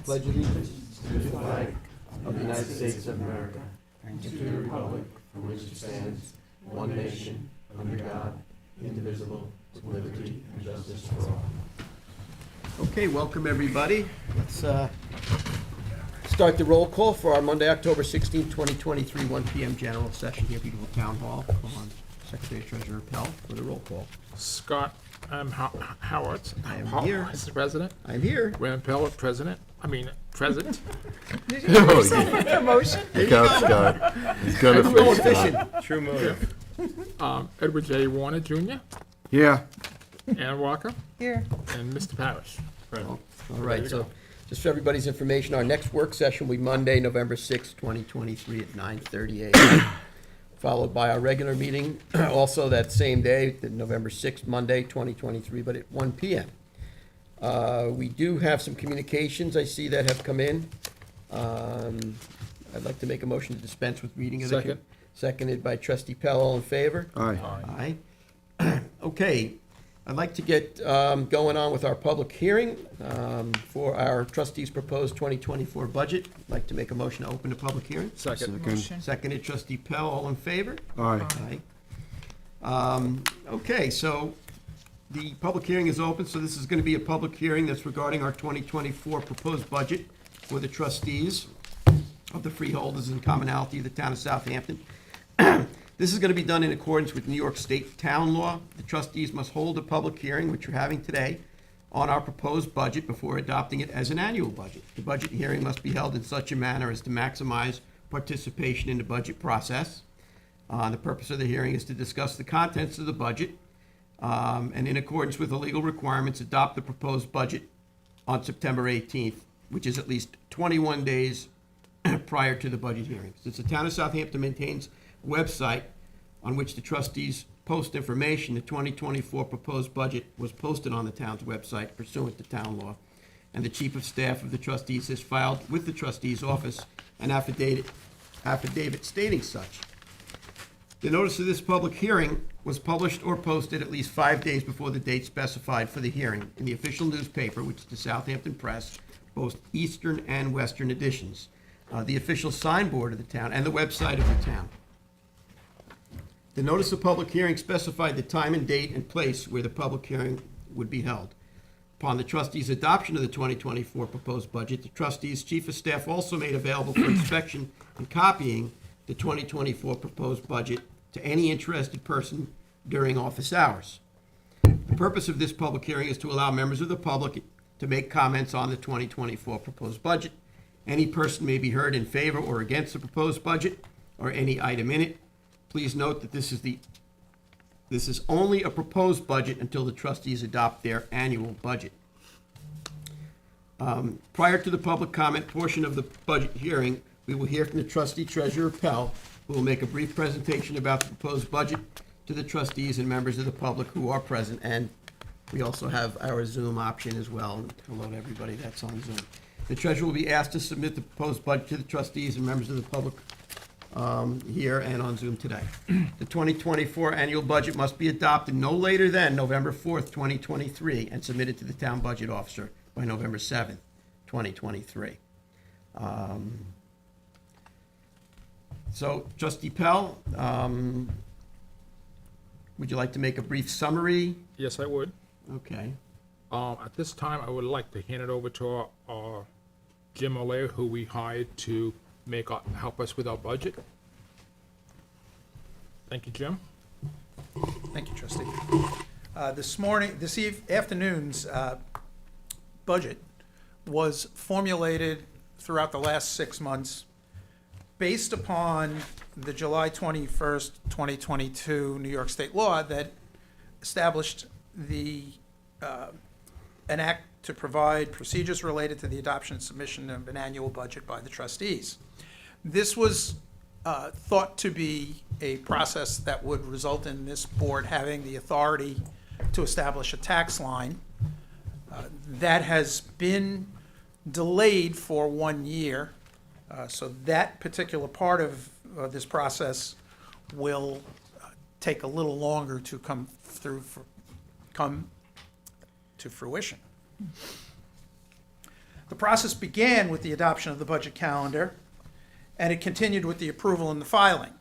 pledge allegiance to the flag of the United States of America and to the republic for which it stands, one nation, under God, indivisible, with liberty and justice for all. Okay, welcome everybody. Let's start the roll call for our Monday, October 16, 2023, 1 p.m. general session here at Beautiful Town Hall. Call on Secretary Treasurer Pell for the roll call. Scott Howard. I am here. Mr. President. I'm here. Rand Pell, President. President. Did you give yourself a promotion? Look out, Scott. He's gonna Go fix efficient. that. True motive. Edward J. Warner Jr., Yeah. Ann Walker, Here. and Mr. Parrish. All right, so just for everybody's information, our next work session will be Monday, November 6, 2023 at 9:30 a.m., followed by our regular meeting, also that same day, the November 6th, Monday, 2023, but at 1 p.m. We do have some communications I see that have come in. I'd like to make a motion to dispense with reading of the... Second. Seconded by Trustee Pell. All in favor? Aye. Aye. Okay, I'd like to get going on with our public hearing for our trustees' proposed 2024 budget. I'd like to make a motion to open the public hearing. Second. Second. Seconded, Trustee Pell. All in favor? Aye. Aye. Okay, so the public hearing is open, so this is going to be a public hearing that's regarding our 2024 proposed budget for the trustees of the freeholders and commonalty of the town of Southampton. This is going to be done in accordance with New York State town law. The trustees must hold a public hearing, which we're having today, on our proposed budget before adopting it as an annual budget. The budget hearing must be held in such a manner as to maximize participation in the budget process. The purpose of the hearing is to discuss the contents of the budget, and in accordance with the legal requirements, adopt the proposed budget on September 18th, which is at least 21 days prior to the budget hearing. Since the town of Southampton maintains a website on which the trustees post information, the 2024 proposed budget was posted on the town's website pursuant to town law, and the chief of staff of the trustees has filed with the trustees' office an affidavit stating such. The notice of this public hearing was published or posted at least 5 days before the date specified for the hearing in the official newspaper, which is the Southampton Press, both Eastern and Western editions, the official signboard of the town, and the website of the town. The notice of public hearing specified the time and date and place where the public hearing would be held. Upon the trustees' adoption of the 2024 proposed budget, the trustees' chief of staff also made available for inspection and copying the 2024 proposed budget to any interested person during office hours. The purpose of this public hearing is to allow members of the public to make comments on the 2024 proposed budget. Any person may be heard in favor or against the proposed budget or any item in it. Please note that this is only a proposed budget until the trustees adopt their annual budget. Prior to the public comment portion of the budget hearing, we will hear from the trustee treasurer Pell, who will make a brief presentation about the proposed budget to the trustees and members of the public who are present. And we also have our Zoom option as well. Hello to everybody that's on Zoom. The treasurer will be asked to submit the proposed budget to the trustees and members of the public here and on Zoom today. The 2024 annual budget must be adopted no later than November 4th, 2023, and submitted to the town budget officer by November 7th, 2023. So, Trustee Pell, would you like to make a brief summary? Yes, I would. Okay. At this time, I would like to hand it over to our Jim O'Leary, who we hired to help us with our budget. Thank you, Jim. Thank you, trustee. This afternoon's budget was formulated throughout the last 6 months based upon the July 21st, 2022 New York State law that established an act to provide procedures related to the adoption and submission of an annual budget by the trustees. This was thought to be a process that would result in this board having the authority to establish a tax line. That has been delayed for 1 year, so that particular part of this process will take a little longer to come to fruition. The process began with the adoption of the budget calendar, and it continued with the approval and the filing.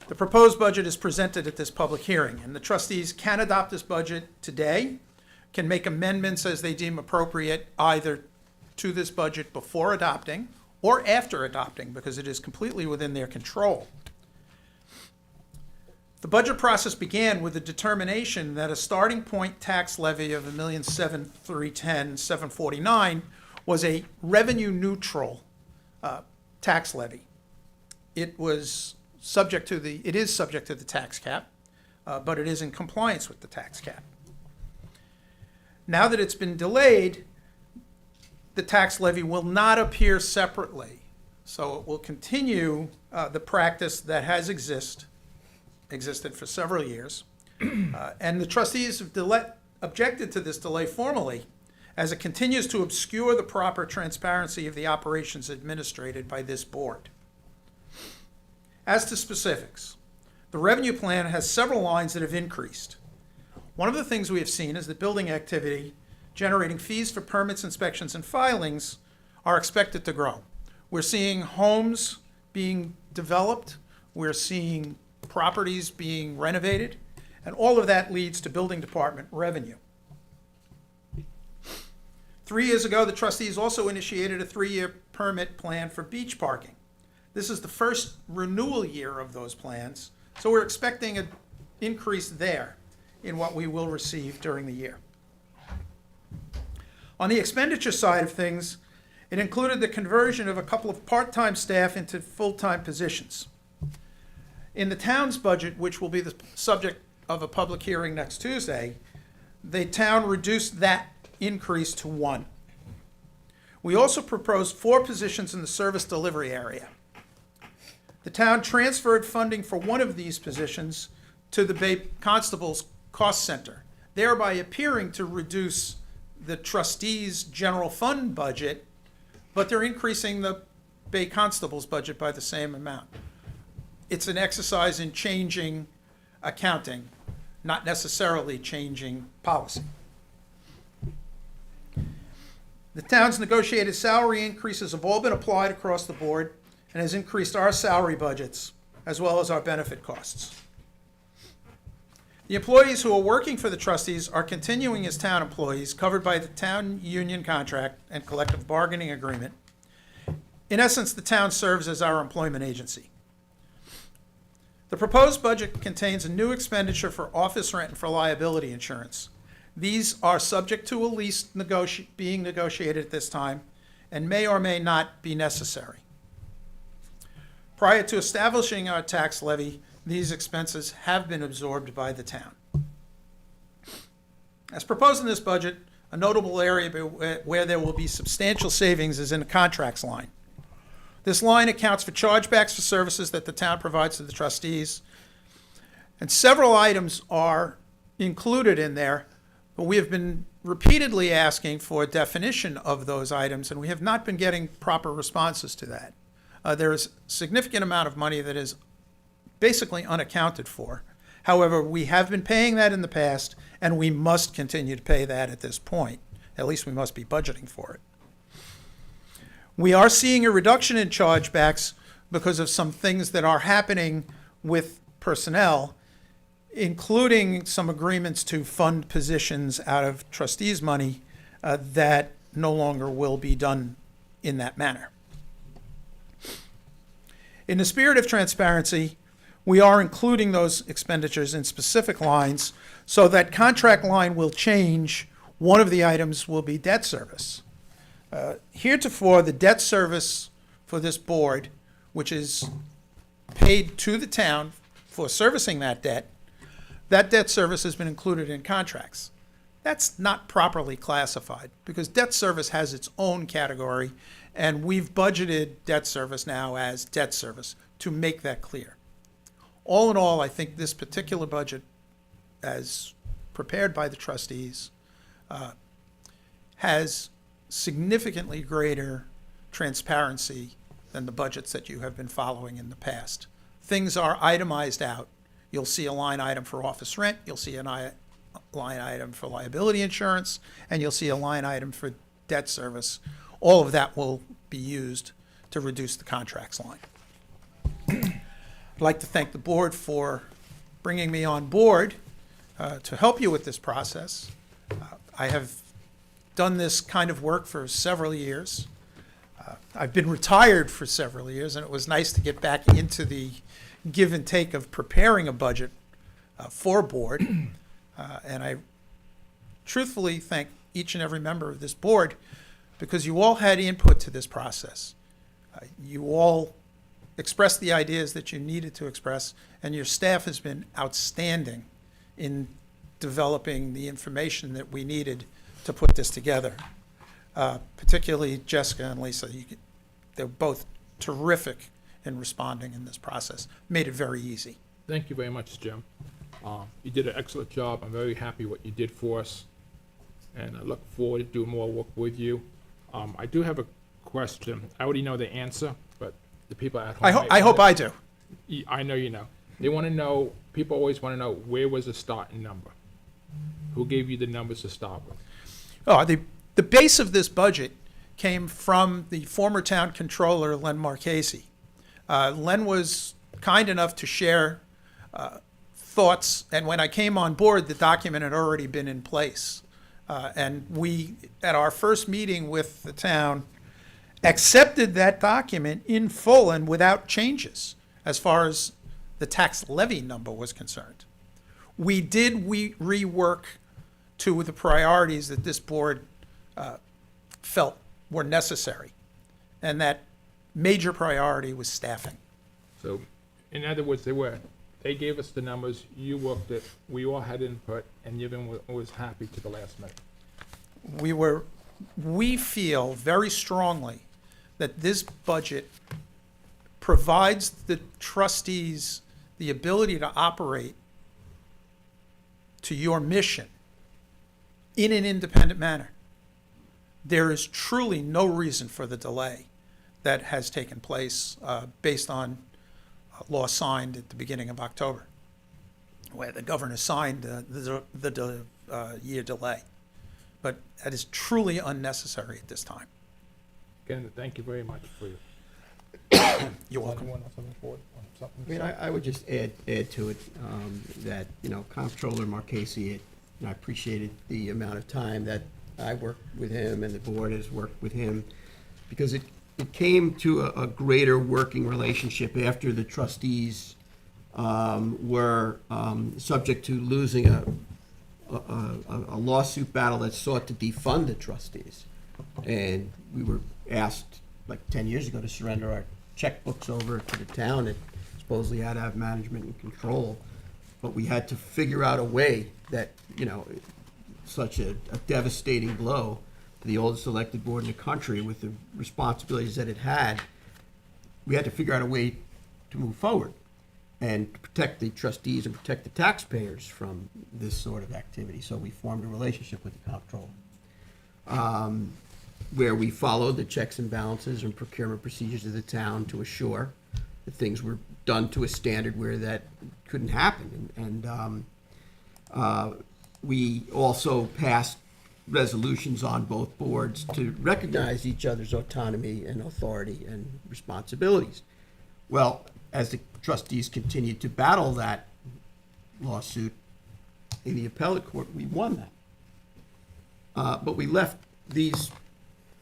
The proposed budget is presented at this public hearing, and the trustees can adopt this budget today, can make amendments as they deem appropriate, either to this budget before adopting or after adopting, because it is completely within their control. The budget process began with the determination that a starting point tax levy of $1,710,749 was a revenue neutral tax levy. It is subject to the tax cap, but it is in compliance with the tax cap. Now that it's been delayed, the tax levy will not appear separately. So it will continue the practice that has existed for several years. And the trustees have objected to this delay formally, as it continues to obscure the proper transparency of the operations administered by this board. As to specifics, the revenue plan has several lines that have increased. One of the things we have seen is that building activity generating fees for permits, inspections, and filings are expected to grow. We're seeing homes being developed, we're seeing properties being renovated, and all of that leads to building department revenue. 3 years ago, the trustees also initiated a 3-year permit plan for beach parking. This is the first renewal year of those plans, so we're expecting an increase there in what we will receive during the year. On the expenditure side of things, it included the conversion of a couple of part-time staff into full-time positions. In the town's budget, which will be the subject of a public hearing next Tuesday, the town reduced that increase to 1. We also proposed 4 positions in the service delivery area. The town transferred funding for one of these positions to the Bay Constable's cost center, thereby appearing to reduce the trustees' general fund budget, but they're increasing the Bay Constable's budget by the same amount. It's an exercise in changing accounting, not necessarily changing policy. The town's negotiated salary increases have all been applied across the board and has increased our salary budgets as well as our benefit costs. The employees who are working for the trustees are continuing as town employees covered by the town union contract and collective bargaining agreement. In essence, the town serves as our employment agency. The proposed budget contains a new expenditure for office rent and for liability insurance. These are subject to a lease being negotiated at this time and may or may not be necessary. Prior to establishing our tax levy, these expenses have been absorbed by the town. As proposed in this budget, a notable area where there will be substantial savings is in the contracts line. This line accounts for chargebacks for services that the town provides to the trustees. And several items are included in there, but we have been repeatedly asking for a definition of those items, and we have not been getting proper responses to that. There is a significant amount of money that is basically unaccounted for. However, we have been paying that in the past, and we must continue to pay that at this point. At least we must be budgeting for it. We are seeing a reduction in chargebacks because of some things that are happening with personnel, including some agreements to fund positions out of trustees' money that no longer will be done in that manner. In the spirit of transparency, we are including those expenditures in specific lines so that contract line will change. One of the items will be debt service. Heretofore, the debt service for this board, which is paid to the town for servicing that debt service has been included in contracts. That's not properly classified because debt service has its own category, and we've budgeted debt service now as debt service to make that clear. All in all, I think this particular budget, as prepared by the trustees, has significantly greater transparency than the budgets that you have been following in the past. Things are itemized out. You'll see a line item for office rent, you'll see a line item for liability insurance, and you'll see a line item for debt service, all of that will be used to reduce the contracts line. I'd like to thank the board for bringing me on board to help you with this process. I have done this kind of work for several years. I've been retired for several years, and it was nice to get back into the give and take of preparing a budget for a board. And I truthfully thank each and every member of this board because you all had input to this process. You all expressed the ideas that you needed to express, and your staff has been outstanding in developing the information that we needed to put this together. Particularly Jessica and Lisa, they're both terrific in responding in this process. Made it very easy. Thank you very much, Jim. You did an excellent job. I'm very happy what you did for us, and I look forward to doing more work with you. I do have a question. I already know the answer, but the people at home. I hope I do. I know you know. They want to know, people always want to know, where was the starting number? Who gave you the numbers to start with? Oh, the base of this budget came from the former town controller, Len Marchese. Len was kind enough to share thoughts, and when I came on board, the document had already been in place. And we, at our first meeting with the town, accepted that document in full and without changes as far as the tax levy number was concerned. We did rework to the priorities that this board felt were necessary, and that major priority was staffing. So, in other words, they gave us the numbers, you worked it, we all had input, and everyone was happy to the last minute. We feel very strongly that this budget provides the trustees the ability to operate to your mission in an independent manner. There is truly no reason for the delay that has taken place based on a law signed at the beginning of October, where the governor signed the year delay. But that is truly unnecessary at this time. Again, thank you very much for your. You're welcome. Anyone else on the board want something I to mean, say? I would just add to it that, Comptroller Marchese, I appreciated the amount of time that I worked with him and the board has worked with him, because it came to a greater working relationship after the trustees were subject to losing a lawsuit battle that sought to defund the trustees. And we were asked like 10 years ago to surrender our checkbooks over to the town that supposedly had to have management and control. But we had to figure out a way that, such a devastating blow to the oldest elected board in the country with the responsibilities that it had, we had to figure out a way to move forward and to protect the trustees and protect the taxpayers from this sort of activity. So we formed a relationship with the comptroller, where we followed the checks and balances and procurement procedures of the town to assure that things were done to a standard where that couldn't happen. And we also passed resolutions on both boards to recognize each other's autonomy and authority and responsibilities. Well, as the trustees continued to battle that lawsuit in the appellate court, we won that. But we left these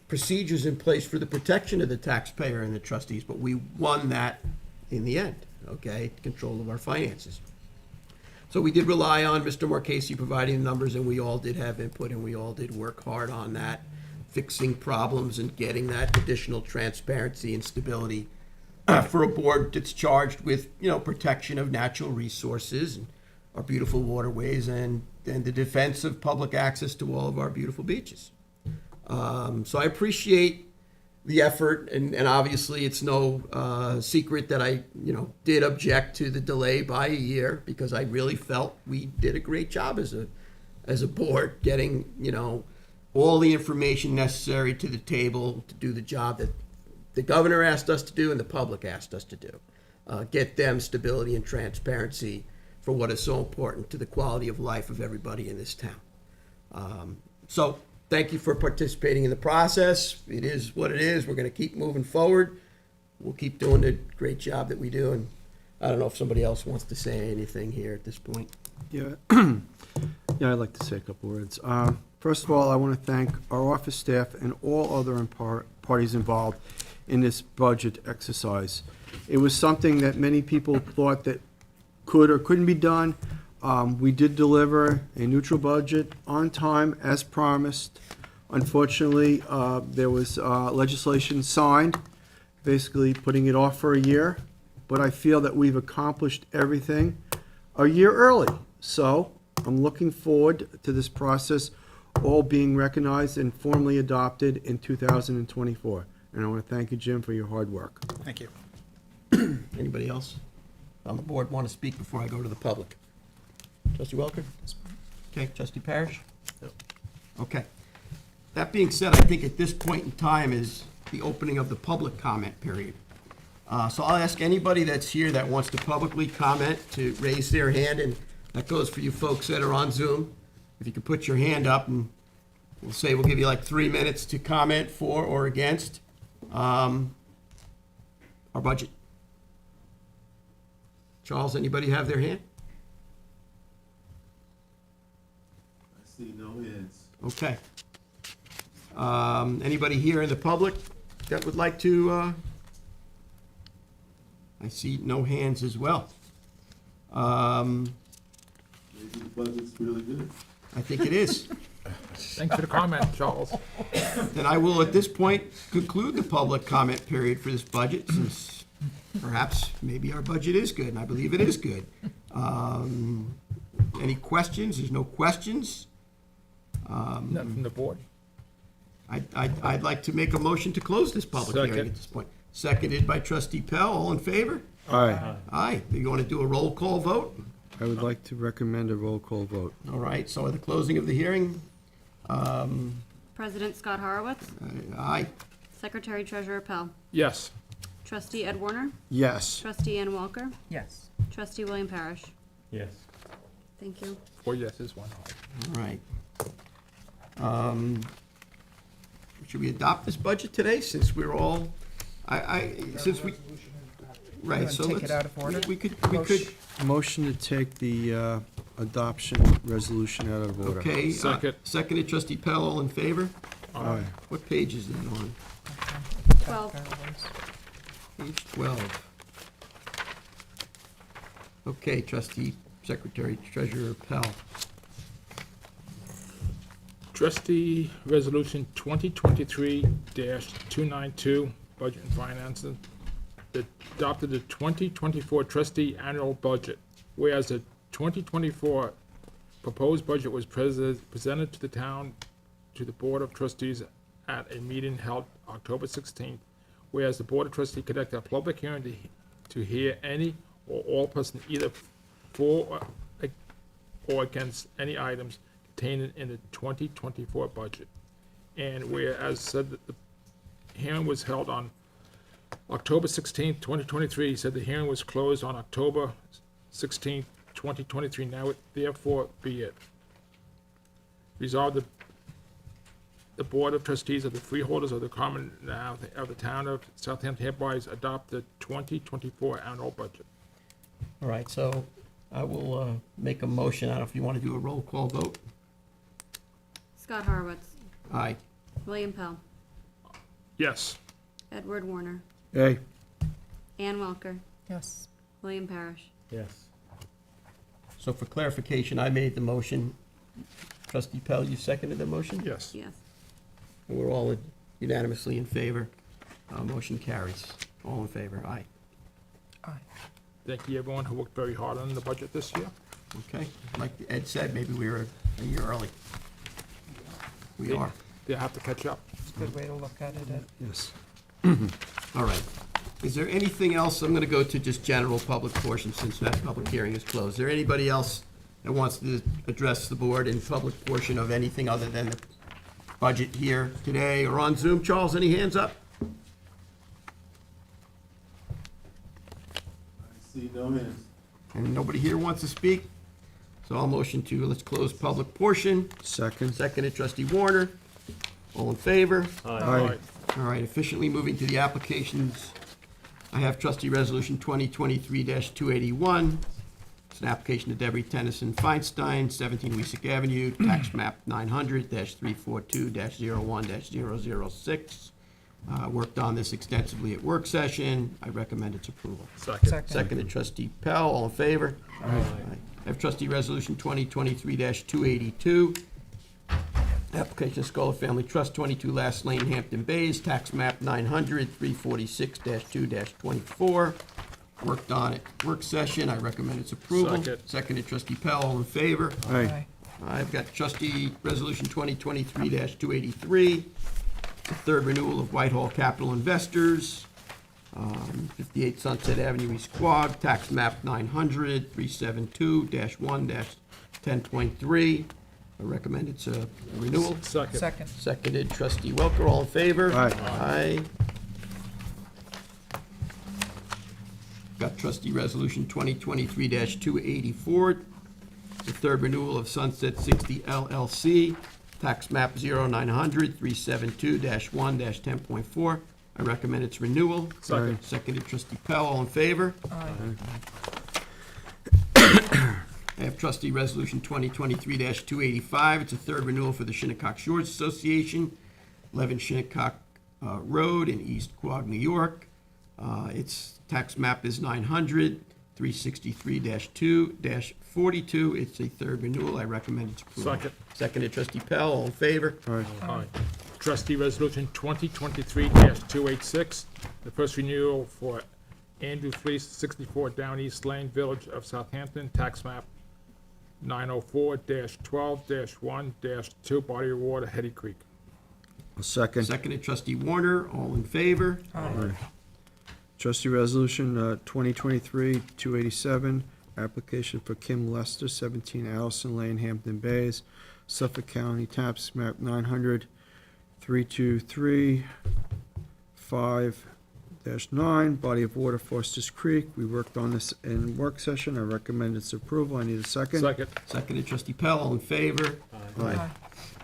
procedures in place for the protection of the taxpayer and the trustees, but we won that in the end, okay, control of our finances. So we did rely on Mr. Marchese providing the numbers, and we all did have input, and we all did work hard on that, fixing problems and getting that additional transparency and stability for a board that's charged with, protection of natural resources and our beautiful waterways and the defense of public access to all of our beautiful beaches. So I appreciate the effort, and obviously it's no secret that I, did object to the delay by a year, because I really felt we did a great job as a board, getting, all the information necessary to the table to do the job that the governor asked us to do and the public asked us to do. Get them stability and transparency for what is so important to the quality of life of everybody in this town. So thank you for participating in the process. It is what it is. We're going to keep moving forward. We'll keep doing the great job that we do, and I don't know if somebody else wants to say anything here at this point. Yeah, yeah, I'd like to say a couple words. First of all, I want to thank our office staff and all other parties involved in this budget exercise. It was something that many people thought that could or couldn't be done. We did deliver a neutral budget on time as promised. Unfortunately, there was legislation signed, basically putting it off for a year, but I feel that we've accomplished everything a year early. So I'm looking forward to this process all being recognized and formally adopted in 2024. And I want to thank you, Jim, for your hard work. Thank you. Anybody else on the board want to speak before I go to the public? Trustee Welker? Okay, Trustee Parrish? Okay. That being said, I think at this point in time is the opening of the public comment period. So I'll ask anybody that's here that wants to publicly comment to raise their hand, and that goes for you folks that are on Zoom. If you could put your hand up, and we'll give you like 3 minutes to comment for or against our budget. Charles, anybody have their hand? I see no hands. Okay. Anybody here in the public that would like to, I see no hands as well. Maybe the budget's really good. I think it is. Thanks for the comment, Charles. Then I will, at this point, conclude the public comment period for this budget, since perhaps maybe our budget is good, and I believe it is good. Any questions? There's no questions. Not from the board. I'd like to make a motion to close this public hearing Second. at this point. Seconded by Trustee Pell. All in favor? Aye. Aye. Do you want to do a roll call vote? I would like to recommend a roll call vote. All right, so at the closing of the hearing, President Scott Horowitz, aye. Secretary Treasurer Pell, Yes. Trustee Ed Warner, Yes. Trustee Ann Walker, Yes. Trustee William Parrish. Yes. Thank you. 4 yeses, 1 no. All right. Should we adopt this budget today, since we're all, since we, right, wanna so take let's. it out of order? We could, Motion to take the adoption resolution out of order. okay. Second. Seconded Trustee Pell. All in favor? Aye. What page is that on? 12. Page 12. Okay, Trustee Secretary Treasurer Pell. Trustee Resolution 2023-292, Budget and Finances, that adopted the 2024 trustee annual budget, whereas the 2024 proposed budget was presented to the town, to the Board of Trustees at a meeting held October 16th, whereas the Board of Trustees conducted a public hearing to hear any or all persons either for or against any items contained in the 2024 budget. And whereas said that the hearing was held on October 16th, 2023, said the hearing was closed on October 16th, 2023. Now therefore be it resolved that the Board of Trustees of the freeholders of the common now of the town of Southampton hereby adopt the 2024 annual budget. All right, so I will make a motion. I don't know if you want to do a roll call vote. Scott Horowitz, Aye. William Pell, Yes. Edward Warner, Aye. Ann Welker, Yes. William Parrish. Yes. So for clarification, I made the motion. Trustee Pell, you seconded the motion? Yes. Yes. And we're all unanimously in favor. Motion carries. All in favor? Aye. Aye. Thank you, everyone who worked very hard on the budget this year. Okay. Like Ed said, maybe we were a year early. We are. They have to catch up. It's a good way to look at it. Yes. All right. Is there anything else? I'm going to go to just general public portion since that public hearing is closed. Is there anybody else that wants to address the board in public portion of anything other than the budget here today or on Zoom? Charles, any hands up? I see no hands. And nobody here wants to speak? So I'll motion to, let's close public portion. Second. Seconded, Trustee Warner. All in favor? Aye. All right, efficiently moving to the applications. I have trustee resolution 2023-281. It's an application to Debbie Tennyson Feinstein, 17 Weesick Avenue, tax map 900-342-01-006. Worked on this extensively at work session. I recommend its approval. Second. Seconded trustee Pell, all in favor? Aye. I have trustee resolution 2023-282. Application of Scholar Family Trust, 22 Last Lane, Hampton Bays, tax map 900-346-2-24. Worked on it, work session, I recommend its approval. Second. Seconded trustee Pell, all in favor? Aye. I've got trustee resolution 2023-283, the third renewal of Whitehall Capital Investors, 58 Sunset Avenue, East Quogue, tax map 900-372-1-10.3. I recommend it's a renewal. Second. Second. Seconded trustee Welker, all in favor? Aye. Aye. Got trustee resolution 2023-284, the third renewal of Sunset 60 LLC, tax map 0900-372-1-10.4. I recommend its renewal. Second. Seconded trustee Pell, all in favor? Aye. I have trustee resolution 2023-285. It's a third renewal for the Shinnecock Shores Association, 11 Shinnecock Road in East Quogue, New York. Its tax map is 900-363-2-42. It's a third renewal. I recommend its approval. Second. Seconded trustee Pell, all in favor? Aye. Trustee resolution 2023-286, the first renewal for Andrew Fleece, 64 Down East Lane, Village of Southampton, tax map 904-12-1-2, body of water, Hetty Creek. Second. Seconded trustee Warner, all in favor? Aye. Trustee resolution 2023-287, application for Kim Lester, 17 Allison Lane, Hampton Bays, Suffolk County, tax map 900-323-5-9, body of water, Foster's Creek. We worked on this in work session. I recommend its approval. I need a second. Second. Seconded trustee Pell, all in favor? Aye.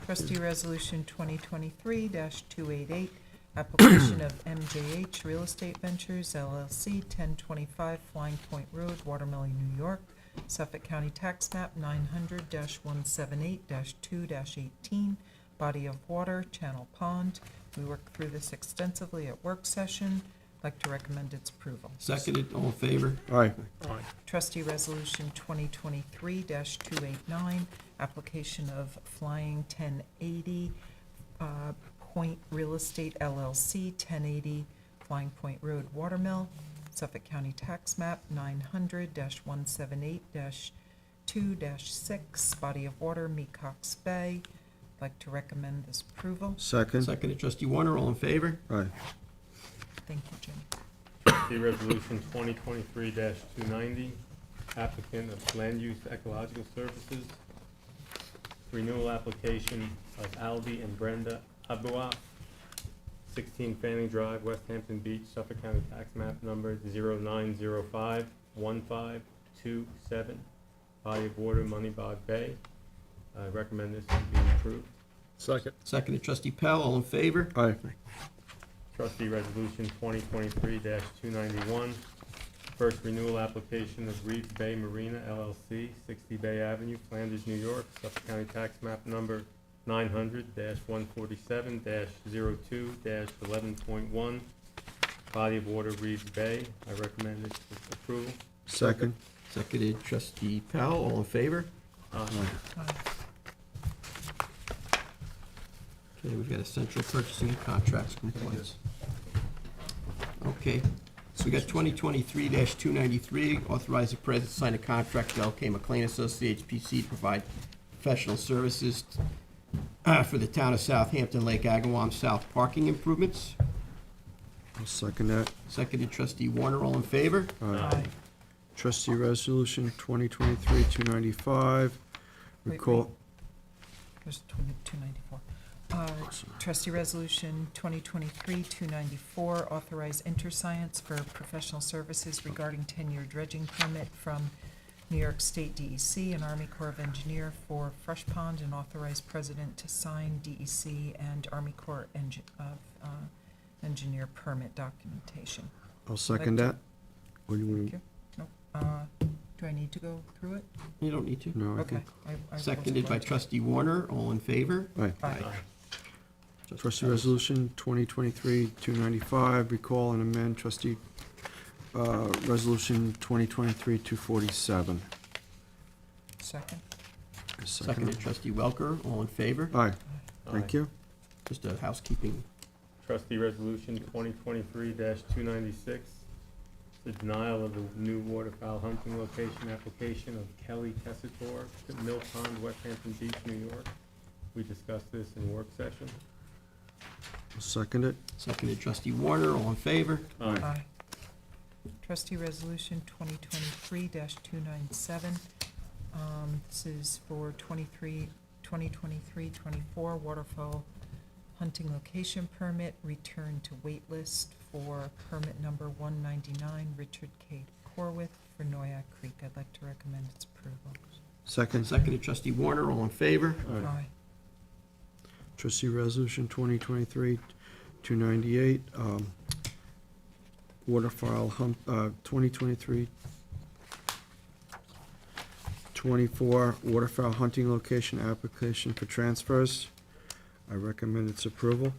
Trustee resolution 2023-288, application of MJH Real Estate Ventures LLC, 1025 Flying Point Road, Watermill, New York, Suffolk County tax map 900-178-2-18, body of water, Channel Pond. We worked through this extensively at work session. I'd like to recommend its approval. Seconded, all in favor? Aye. Aye. Trustee resolution 2023-289, application of Flying 1080 Point Real Estate LLC, 1080 Flying Point Road, Watermill, Suffolk County tax map 900-178-2-6, body of water, Mecox Bay. I'd like to recommend this approval. Second. Seconded trustee Warner, all in favor? Aye. Thank you, Jim. See Resolution 2023-290, applicant of Land Use Ecological Services, renewal application of Aldi and Brenda Abua, 16 Fanning Drive, West Hampton Beach, Suffolk County tax map number 0905-1527, body of water, Moneybog Bay. I recommend this to be approved. Second. Seconded trustee Pell, all in favor? Aye. Trustee Resolution 2023-291, first renewal application of Reef Bay Marina LLC, 60 Bay Avenue, Flanders, New York, Suffolk County tax map number 900-147-02-11.1, body of water, Reef Bay. I recommend its approval. Second. Seconded trustee Pell, all in favor? Aye. Okay, we've got essential purchasing and contracts complaints. Okay, so we got 2023-293, authorize the president to sign a contract with L.K. McLean Associates P.C. to provide professional services for the town of Southampton Lake Agawam South parking improvements. I'll second that. Seconded trustee Warner, all in favor? Aye. Trustee resolution 2023-295, Wait, recall. There's 294. Trustee resolution 2023-294, authorize InterScience for professional services regarding 10-year dredging permit from New York State DEC and Army Corps of Engineer for Fresh Pond, and authorize president to sign DEC and Army Corps Engineer permit documentation. I'll second that. What do you Thank want? you. Do I need to go through it? You don't need to. No, I Okay. think. I Seconded by wasn't going trustee Warner, all in favor? Aye. to. Aye. Trustee Resolution 2023-295, recall and amend trustee Resolution 2023-247. Second. Seconded trustee Welker, all in favor? Aye, thank you. Just a housekeeping. Trustee Resolution 2023-296, the denial of the new waterfowl hunting location application of Kelly Tessitore to Mill Pond, West Hampton Beach, New York. We discussed this in work session. I'll second it. Seconded trustee Warner, all in favor? Aye. Trustee Resolution 2023-297. This is for 2023-24 waterfowl hunting location permit, return to wait list for permit number 199, Richard K. Corwith for Noyak Creek. I'd like to recommend its approval. Second. Seconded trustee Warner, all in favor? Aye. Trustee Resolution 2023-298, waterfowl hunt, 2023-24 waterfowl hunting location application for transfers. I recommend its approval.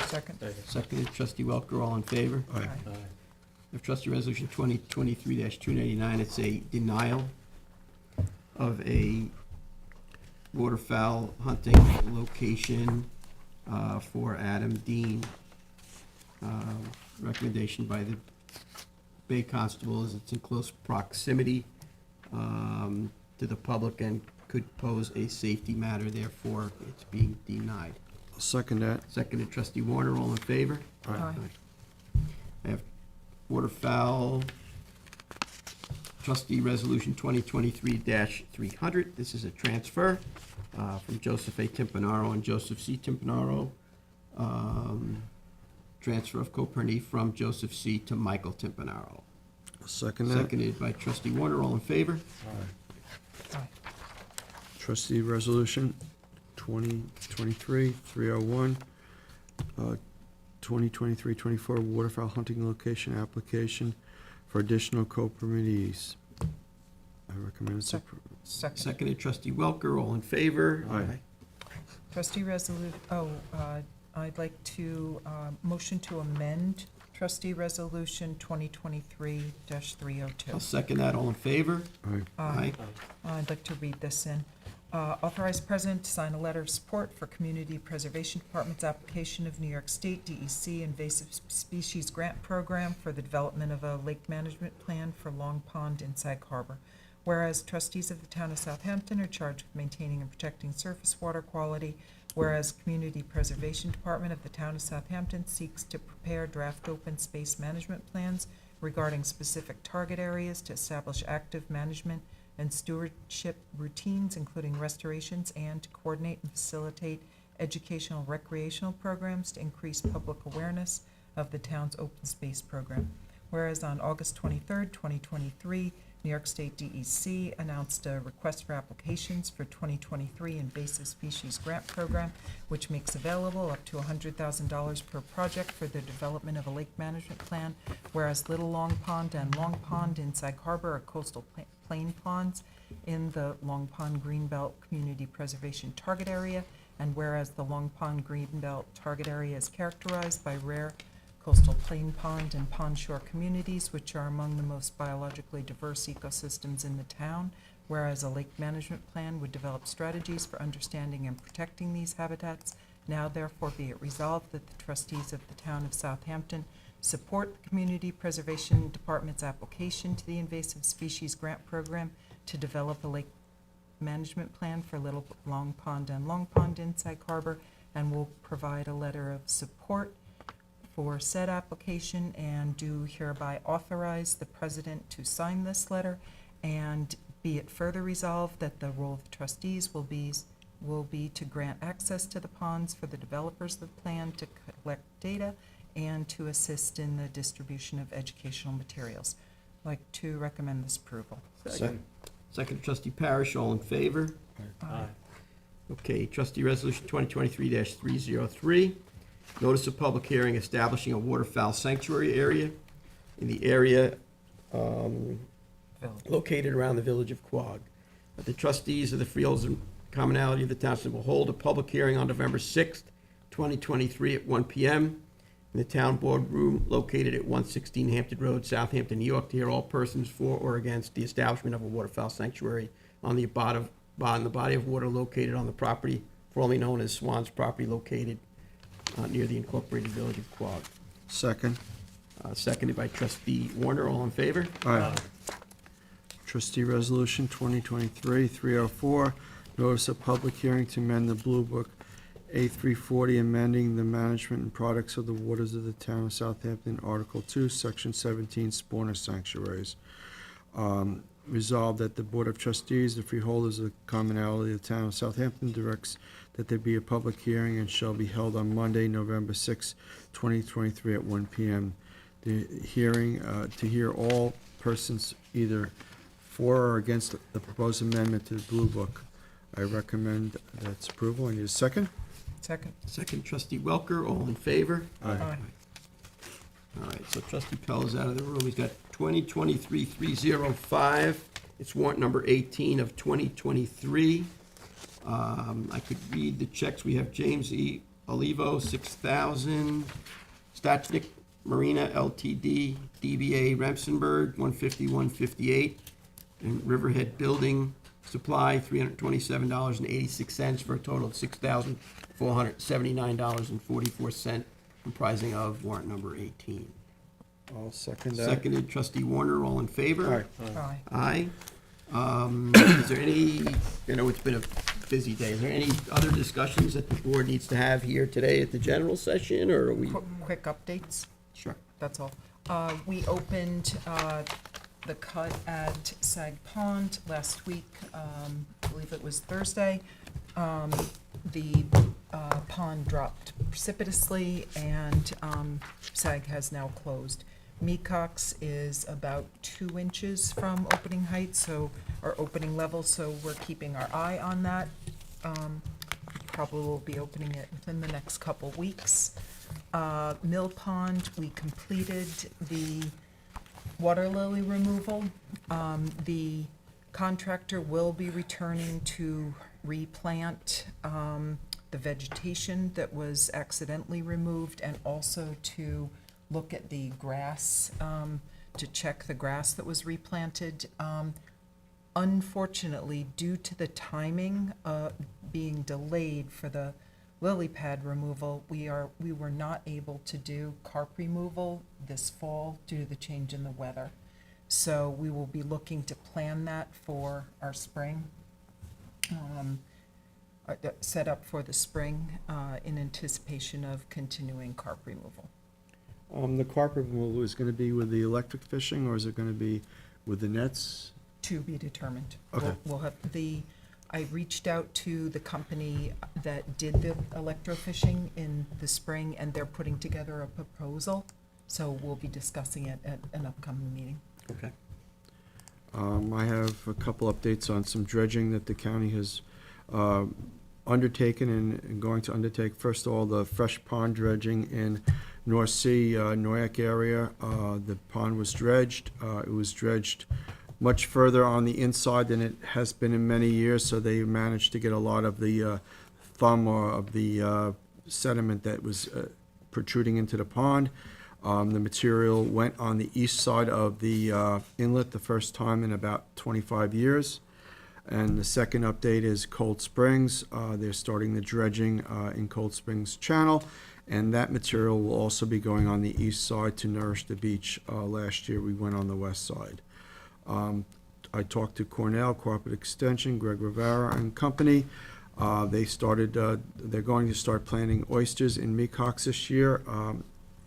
Second. Seconded trustee Welker, all in favor? Aye. Aye. Of trustee resolution 2023-299, it's a denial of a waterfowl hunting location for Adam Dean. Recommendation by the Bay Constable is it's in close proximity to the public and could pose a safety matter, therefore it's being denied. I'll second that. Seconded trustee Warner, all in favor? Aye. I have waterfowl trustee resolution 2023-300. This is a transfer from Joseph A. Timpanaro and Joseph C. Timpanaro. Transfer of Coperni from Joseph C. to Michael Timpanaro. I'll second that. Seconded by trustee Warner, all in favor? Aye. Trustee Resolution 2023-301, 2023-24 waterfowl hunting location application for additional co-permittees. I recommend its Sec- approval. Second. Seconded trustee Welker, all in favor? Aye. Trustee I'd like to, motion to amend trustee resolution 2023-302. I'll second that, all in favor? Aye. Aye. I'd like to read this in. Authorize president to sign a letter of support for Community Preservation Department's application of New York State DEC Invasive Species Grant Program for the development of a lake management plan for Long Pond in Sag Harbor. Whereas trustees of the town of Southampton are charged with maintaining and protecting surface water quality, whereas Community Preservation Department of the town of Southampton seeks to prepare draft open space management plans regarding specific target areas to establish active management and stewardship routines, including restorations, and to coordinate and facilitate educational recreational programs to increase public awareness of the town's open space program. Whereas on August 23rd, 2023, New York State DEC announced a request for applications for 2023 invasive species grant program, which makes available up to $100,000 per project for the development of a lake management plan. Whereas Little Long Pond and Long Pond in Sag Harbor are coastal plain ponds in the Long Pond Greenbelt Community Preservation Target Area. And whereas the Long Pond Greenbelt Target Area is characterized by rare coastal plain pond and pond shore communities, which are among the most biologically diverse ecosystems in the town, whereas a lake management plan would develop strategies for understanding and protecting these habitats. Now therefore be it resolved that the trustees of the town of Southampton support the Community Preservation Department's application to the Invasive Species Grant Program to develop a lake management plan for Little Long Pond and Long Pond in Sag Harbor, and will provide a letter of support for said application, and do hereby authorize the president to sign this letter. And be it further resolved that the role of the trustees will be to grant access to the ponds for the developers of the plan to collect data and to assist in the distribution of educational materials. I'd like to recommend this approval. Second. Second trustee Parish, all in favor? Aye. Okay, trustee resolution 2023-303, notice of public hearing establishing a waterfowl sanctuary area in the area located around the village of Quogue. That the trustees of the Freeholders and Commonalty of the Township will hold a public hearing on November 6th, 2023 at 1 p.m. in the town boardroom located at 116 Hampton Road, Southampton, New York, to hear all persons for or against the establishment of a waterfowl sanctuary on the body of water located on the property formerly known as Swan's property located near the incorporated village of Quogue. Second. Seconded by trustee Warner. All in favor? Aye. Trustee Resolution 2023-304, notice of public hearing to amend the Blue Book A340, amending the management and products of the waters of the town of Southampton, Article 2, Section 17, spawner sanctuaries. Resolved that the Board of Trustees, the freeholders of the commonalty of the town of Southampton, directs that there be a public hearing and shall be held on Monday, November 6, 2023 at 1 p.m. The hearing, to hear all persons either for or against the proposed amendment to the Blue Book. I recommend that's approval. I need a second. Second. Second trustee Welker. All in favor? Aye. All right, so trustee Pell is out of the room. He's got 2023-305. It's warrant number 18 of 2023. I could read the checks. We have James E. Olivo, 6,000. Stachnik Marina Ltd., DBA Remsenburg, 150-158. And Riverhead Building Supply, $327.86 for a total of $6,479.44, comprising of warrant number 18. I'll second that. Seconded, trustee Warner, all in favor? Aye. Aye. Is there any, I know it's been a busy day, is there any other discussions that the board needs to have here today at the general session, or are we? Quick updates, Sure. that's all. We opened the cut at Sag Pond last week, I believe it was Thursday. The pond dropped precipitously, and Sag has now closed. Mecox is about 2 inches from opening height, so, or opening level, so we're keeping our eye on that. Probably will be opening it within the next couple weeks. Mill Pond, we completed the water lily removal. The contractor will be returning to replant the vegetation that was accidentally removed, and also to look at the grass, to check the grass that was replanted. Unfortunately, due to the timing being delayed for the lily pad removal, we were not able to do carp removal this fall due to the change in the weather. So we will be looking to plan that for our spring, set up for the spring in anticipation of continuing carp removal. The carp removal is going to be with the electric fishing, or is it going to be with the nets? To be determined. Okay. We'll have I reached out to the company that did the electrofishing in the spring, and they're putting together a proposal, so we'll be discussing it at an upcoming meeting. Okay. I have a couple updates on some dredging that the county has undertaken and going to undertake. First of all, the fresh pond dredging in North Sea, Noyak area. The pond was dredged. It was dredged much further on the inside than it has been in many years, so they managed to get a lot of the thumb or of the sediment that was protruding into the pond. The material went on the east side of the inlet the first time in about 25 years. And the second update is Cold Springs. They're starting the dredging in Cold Springs Channel, and that material will also be going on the east side to nourish the beach. Last year, we went on the west side. I talked to Cornell Cooperative Extension, Greg Rivera and company. They're going to start planting oysters in Mecox this year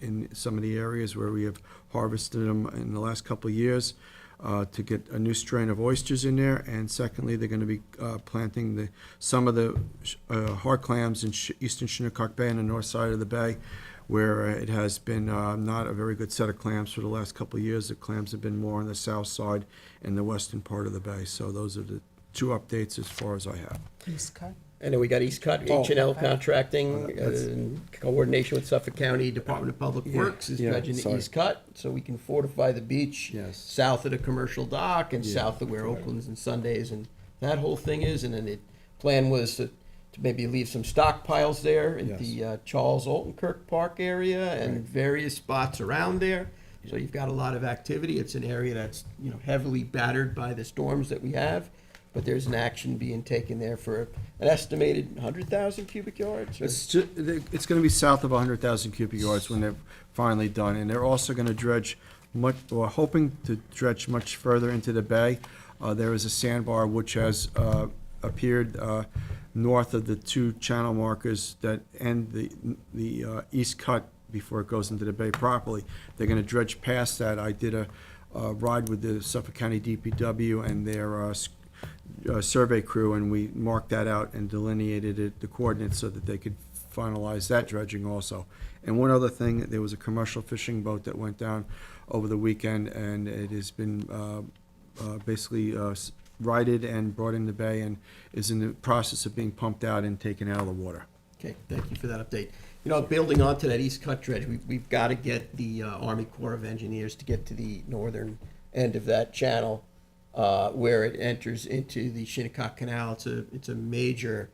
in some of the areas where we have harvested them in the last couple of years to get a new strain of oysters in there. And secondly, they're going to be planting some of the hard clams in eastern Shinnecock Bay and the north side of the bay, where it has been not a very good set of clams for the last couple of years. The clams have been more on the south side and the western part of the bay. So those are the two updates as far as I have. East Cut? And then we got East Cut, Oh. H&L Contracting, That's- in coordination with Suffolk County Department of Public Yeah, Works is yeah, dredging the sorry. East Cut, so we can fortify the beach Yes. south of the commercial dock and Yeah, south of where correct. Oakland's and Sundays and that whole thing is. And then the plan was to maybe leave some stockpiles there in Yes. the Charles Altenkirk Park area and Right. various spots around there. So you've got a lot of activity. It's an area that's, heavily battered by the storms that we have. But there's an action being taken there for an estimated 100,000 cubic yards? or- It's gonna be south of 100,000 cubic yards when they're finally done, and they're also gonna dredge hoping to dredge much further into the bay. There is a sandbar which has appeared north of the two channel markers that end the east cut before it goes into the bay properly. They're gonna dredge past that. I did a ride with the Suffolk County DPW and their survey crew, and we marked that out and delineated the coordinates so that they could finalize that dredging also. And one other thing, there was a commercial fishing boat that went down over the weekend, and it has been basically righted and brought in the bay and is in the process of being pumped out and taken out of the water. Okay, thank you for that update. Building on to that East Cut dredge, we've got to get the Army Corps of Engineers to get to the northern end of that channel where it enters into the Shinnecock Canal. It's a major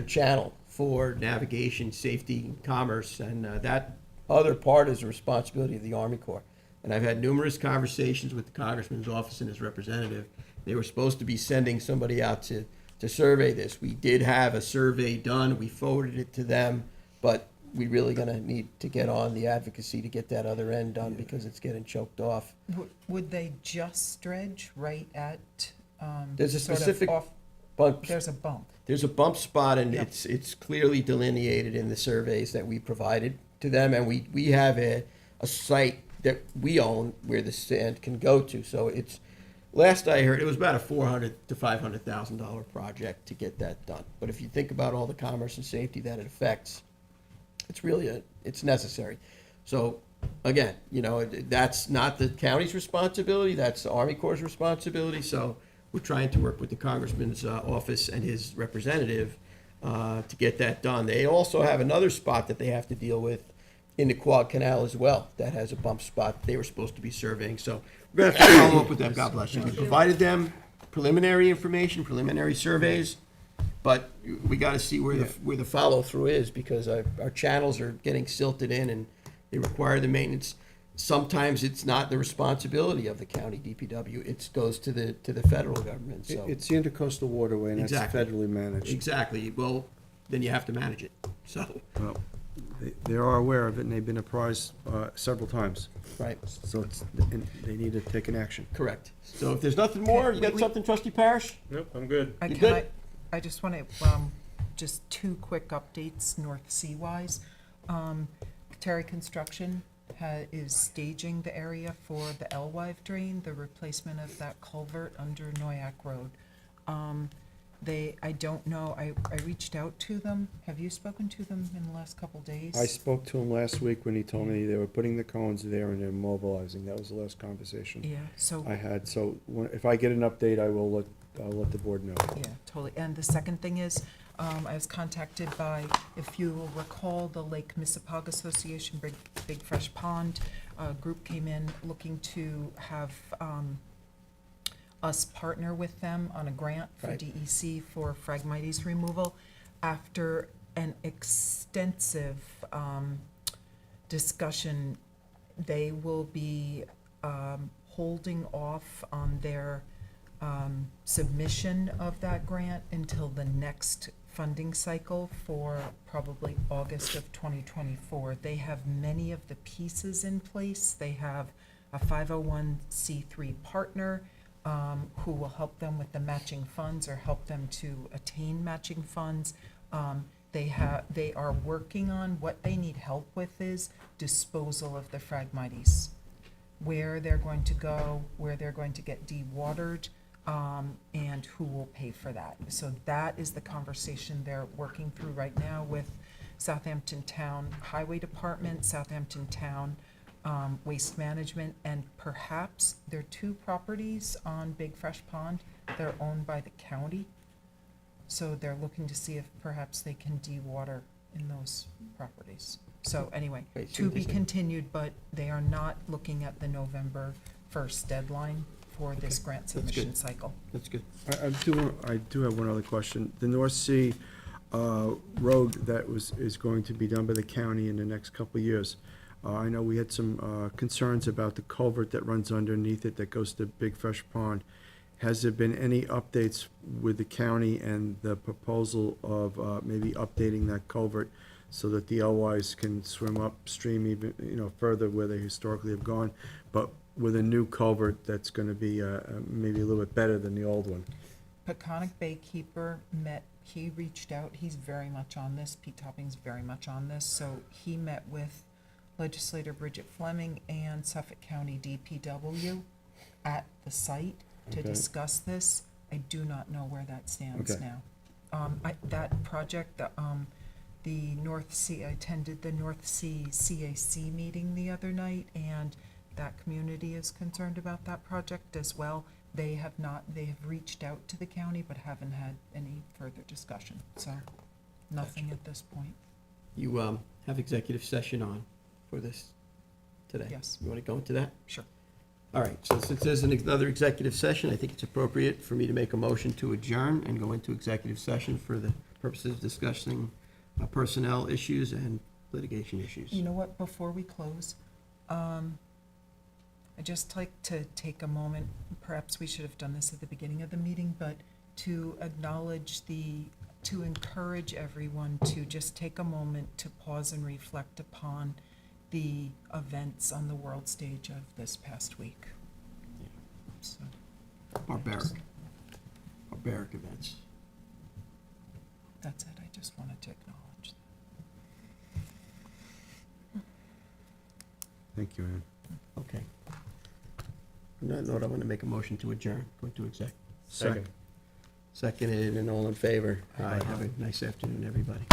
channel for navigation, safety, and commerce, and that other part is a responsibility of the Army Corps. And I've had numerous conversations with the Congressman's office and his representative. They were supposed to be sending somebody out to survey this. We did have a survey done. We forwarded it to them, but we really gonna need to get on the advocacy to get that other end done because it's getting choked off. Would they just dredge right at, There's a sort of specific off- But there's a bump? there's a bump spot, and Yep. it's clearly delineated in the surveys that we provided to them, and we have a site that we own where the sand can go to. So it's, last I heard, it was about a $400,000 to $500,000 project to get that done. But if you think about all the commerce and safety that it affects, it's really it's necessary. So again, that's not the county's responsibility, that's the Army Corps' responsibility. So we're trying to work with the Congressman's office and his representative to get that done. They also have another spot that they have to deal with in the Quad Canal as well, that has a bump spot they were supposed to be surveying. So we're gonna have to follow up with them, God bless you. We provided them preliminary information, preliminary surveys, but we gotta see where the follow-through is, because our channels are getting silted in and they require the maintenance. Sometimes it's not the responsibility of the county DPW, it goes to the federal government, so. It's the intercoastal waterway, and that's Exactly. federally managed. Exactly, well, then you have to manage it, so, Well, they are aware of it, and they've been apprised several times. right, So and they need to take an action. correct. So if there's nothing more, you got something, trustee Parish? Nope, I'm good. You good? I just want to, just two quick updates, North Sea wise. Terry Construction is staging the area for the Elwive drain, the replacement of that culvert under Noyak Road. I don't know, I reached out to them. Have you spoken to them in the last couple days? I spoke to him last week when he told me they were putting the cones there and they're mobilizing. That was the last conversation Yeah, so. I had. So if I get an update, I'll let the board know. Yeah, totally. And the second thing is, I was contacted by, if you will recall, the Lake Mississauga Association, Big Fresh Pond, group came in looking to have, us partner with them on a grant for Right. DEC for Phragmites removal. After an extensive, discussion, they will be, holding off on their submission of that grant until the next funding cycle for probably August of 2024. They have many of the pieces in place. They have a 501c3 partner who will help them with the matching funds or help them to attain matching funds. They are working on, what they need help with is disposal of the Phragmites, where they're going to go, where they're going to get dewatered, and who will pay for that. So that is the conversation they're working through right now with Southampton Town Highway Department, Southampton Town Waste Management, and perhaps there are 2 properties on Big Fresh Pond. They're owned by the county. So they're looking to see if perhaps they can de-water in those properties. So anyway, Wait, to be interesting. continued, but they are not looking at the November 1st deadline for this Okay, grant that's good. submission cycle. That's good. I do have one other question. The North Sea road that is going to be done by the county in the next couple of years. I know we had some concerns about the culvert that runs underneath it that goes to Big Fresh Pond. Has there been any updates with the county and the proposal of maybe updating that culvert so that the LYs can swim upstream even, further where they historically have gone, but with a new culvert that's gonna be maybe a little bit better than the old one? Peconic Baykeeper he reached out, he's very much on this, Pete Topping's very much on this, so he met with legislator Bridget Fleming and Suffolk County DPW at the site to Okay. discuss this. I do not know where that stands Okay. now. That project, the North Sea, I attended the North Sea CAC meeting the other night, and that community is concerned about that project as well. They have reached out to the county, but haven't had any further discussion, so nothing at this point. You have executive session on for this today? Yes. You want to go into that? Sure. All right, so since there's another executive session, I think it's appropriate for me to make a motion to adjourn and go into executive session for the purposes of discussing personnel issues and litigation issues. You know what, before we close, I'd just like to take a moment, perhaps we should have done this at the beginning of the meeting, but to acknowledge to encourage everyone to just take a moment to pause and reflect upon the events on the world stage of this past week. So, Barbaric events. that's it, I just wanted to acknowledge that. Thank you, Ann. Okay. No, I'm going to make a motion to adjourn, go into exec. Second. Seconded and all in favor. Aye. Have a nice afternoon, everybody.